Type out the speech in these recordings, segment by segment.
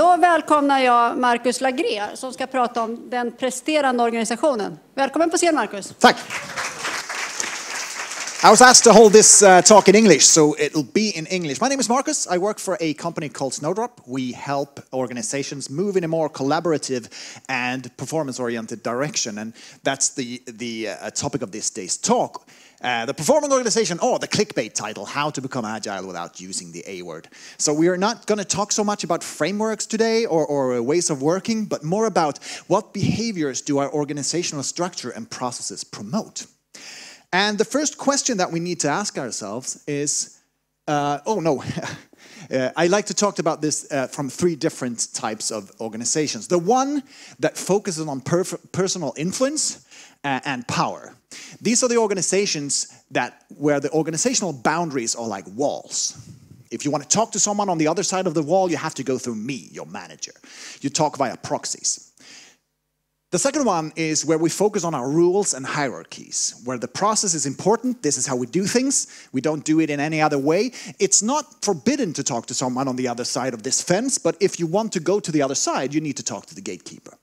Då välkomnar jag Marcus Lagré som ska prata om den presterande organisationen. Välkommen på scen, Marcus. Tack. I was asked to hold this talk in English, so it'll be in English. My name is Marcus. I work for a company called Snowdrop. We help organizations move in a more collaborative and performance-oriented direction, and that's the topic of this day's talk. The Preforming organization, or the clickbait title, How to Become Agile Without Using the A Word. So we are not going to talk so much about frameworks today or ways of working, but more about what behaviors do our organizational structure and processes promote. And the first question that we need to ask ourselves is, I like to talk about this from three different types of organizations. The one that focuses on personal influence and power. These are the organizations where the organizational boundaries are like walls. If you want to talk to someone on the other side of the wall, you have to go through me, your manager. You talk via proxies. The second one is where we focus on our rules and hierarchies, where the process is important. This is how we do things. We don't do it in any other way. It's not forbidden to talk to someone on the other side of this fence, but if you want to go to the other side, you need to talk to the gatekeeper.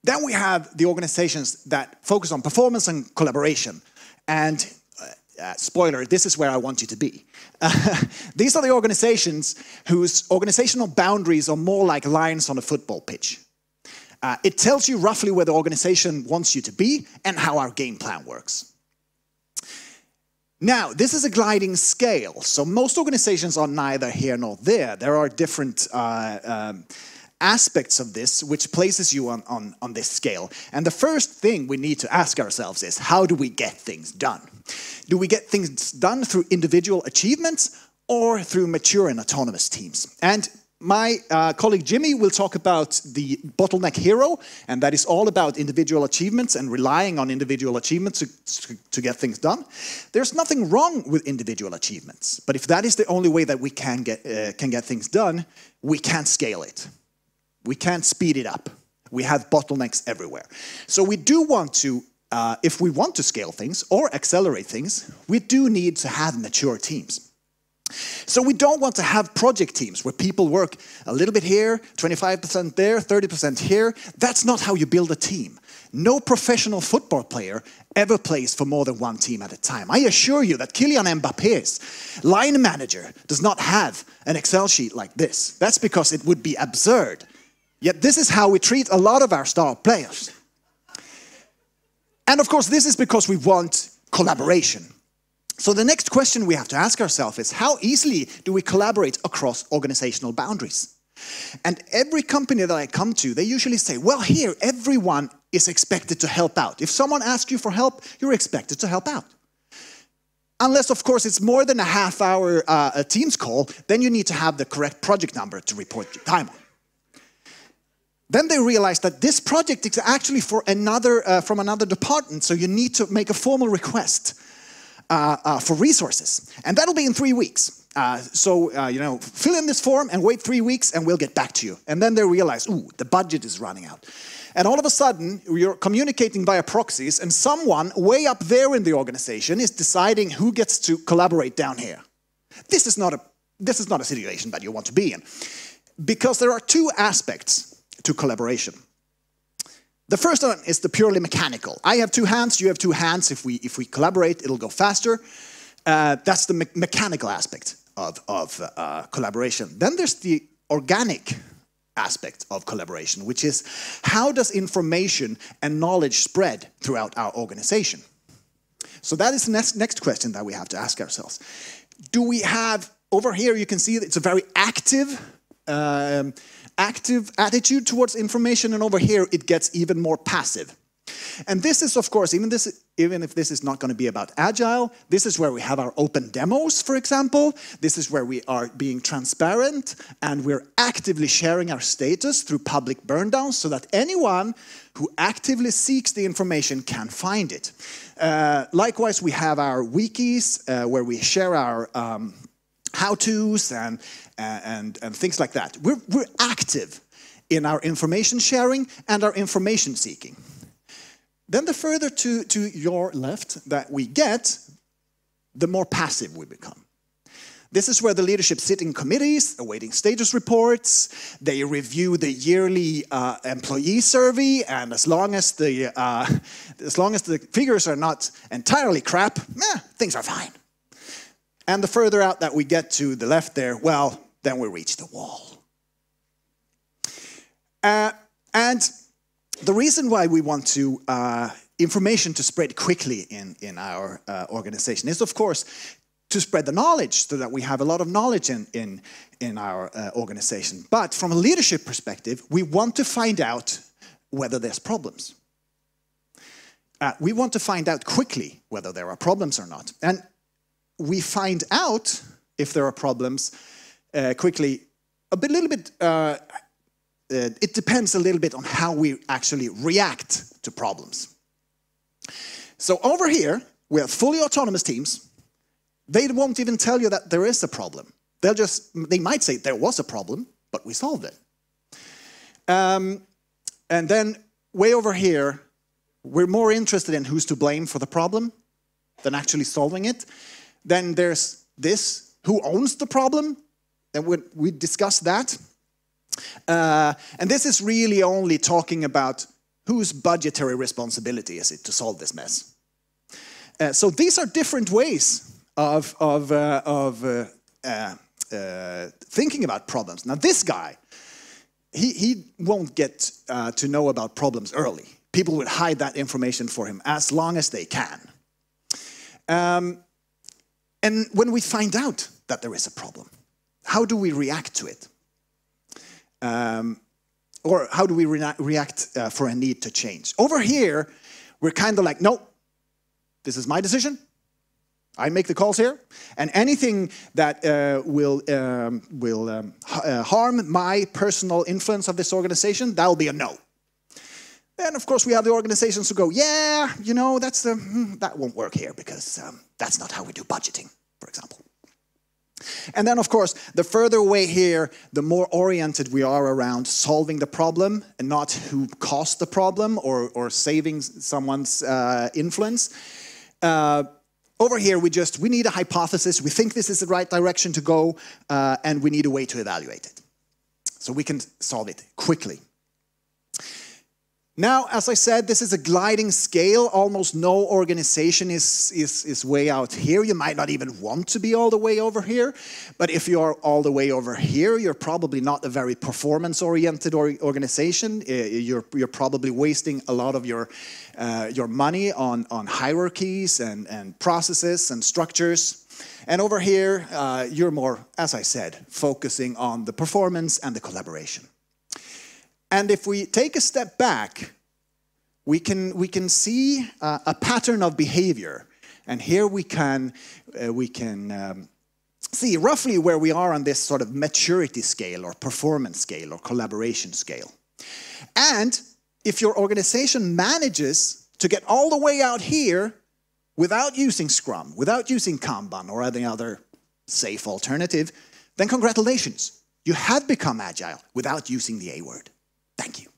Then we have the organizations that focus on performance and collaboration. And spoiler, this is where I want you to be. These are the organizations whose organizational boundaries are more like lines on a football pitch. It tells you roughly where the organization wants you to be and how our game plan works. Now, this is a gliding scale, so most organizations are neither here nor there. There are different aspects of this which places you on this scale. And the first thing we need to ask ourselves is, how do we get things done? Do we get things done through individual achievements or through mature and autonomous teams? And my colleague Jimmy will talk about the bottleneck hero, and that is all about individual achievements and relying on individual achievements to get things done. There's nothing wrong with individual achievements, but if that is the only way that we can get things done, we can't scale it. We can't speed it up. We have bottlenecks everywhere. So we do want to, if we want to scale things or accelerate things, we do need to have mature teams. So we don't want to have project teams where people work a little bit here, 25% there, 30% here. That's not how you build a team. No professional football player ever plays for more than one team at a time. I assure you that Kylian Mbappe's line manager does not have an Excel sheet like this. That's because it would be absurd. Yet this is how we treat a lot of our star players. And of course, this is because we want collaboration. So the next question we have to ask ourselves is, how easily do we collaborate across organizational boundaries? And every company that I come to, they usually say, well, here, everyone is expected to help out. If someone asks you for help, you're expected to help out. Unless, of course, it's more than a half-hour Teams call, then you need to have the correct project number to report your time on. Then they realize that this project is actually for from another department, so you need to make a formal request for resources. And that'll be in 3 weeks. Fill in this form and wait 3 weeks and we'll get back to you. And then they realize, ooh, the budget is running out. And all of a sudden, you're communicating via proxies and someone way up there in the organization is deciding who gets to collaborate down here. This is not a situation that you want to be in. Because there are two aspects to collaboration. The first one is the purely mechanical. I have 2 hands, you have 2 hands. If we collaborate, it'll go faster. That's the mechanical aspect of collaboration. Then there's the organic aspect of collaboration, which is how does information and knowledge spread throughout our organization? So that is the next question that we have to ask ourselves. Do we have, over here you can see that it's a very active attitude towards information, and over here it gets even more passive. And this is, of course, even if this is not going to be about agile, this is where we have our open demos, for example. This is where we are being transparent and we're actively sharing our status through public burndowns so that anyone who actively seeks the information can find it. Likewise, we have our wikis where we share our how-tos and things like that. We're active in our information sharing and our information seeking. Then the further to your left that we get, the more passive we become. This is where the leadership sit in committees, awaiting status reports. They review the yearly employee survey, and as long as the figures are not entirely crap, things are fine. And the further out that we get to the left there, well, then we reach the wall. And the reason why we want to information to spread quickly in our organization is, of course, to spread the knowledge so that we have a lot of knowledge in our organization. But from a leadership perspective, we want to find out whether there's problems. We want to find out quickly whether there are problems or not. And we find out if there are problems quickly it depends a little bit on how we actually react to problems. So over here, we have fully autonomous teams. They won't even tell you that there is a problem. They might say there was a problem, but we solved it. And then way over here, we're more interested in who's to blame for the problem than actually solving it. Then there's this, who owns the problem? And we discussed that. And this is really only talking about whose budgetary responsibility is it to solve this mess. So these are different ways of thinking about problems. Now this guy, he won't get to know about problems early. People will hide that information for him as long as they can. And when we find out that there is a problem, how do we react to it? Or how do we react for a need to change? Over here, we're kind of like, no, this is my decision. I make the calls here. And anything that will harm my personal influence of this organization, that will be a no. And of course, we have the organizations who go, yeah, you know, that won't work here because that's not how we do budgeting, for example. And then, of course, the further away here, the more oriented we are around solving the problem and not who caused the problem or saving someone's influence. Over here, we need a hypothesis. We think this is the right direction to go, and we need a way to evaluate it. So we can solve it quickly. Now, as I said, this is a gliding scale. Almost no organization is way out here. You might not even want to be all the way over here. But if you are all the way over here, you're probably not a very performance-oriented organization. You're probably wasting a lot of your money on hierarchies and processes and structures. And over here, you're more, as I said, focusing on the performance and the collaboration. And if we take a step back, we can see a pattern of behavior. And here we can see roughly where we are on this sort of maturity scale or performance scale or collaboration scale. And if your organization manages to get all the way out here without using Scrum, without using Kanban or any other safe alternative, then congratulations. You have become agile without using the A word. Thank you.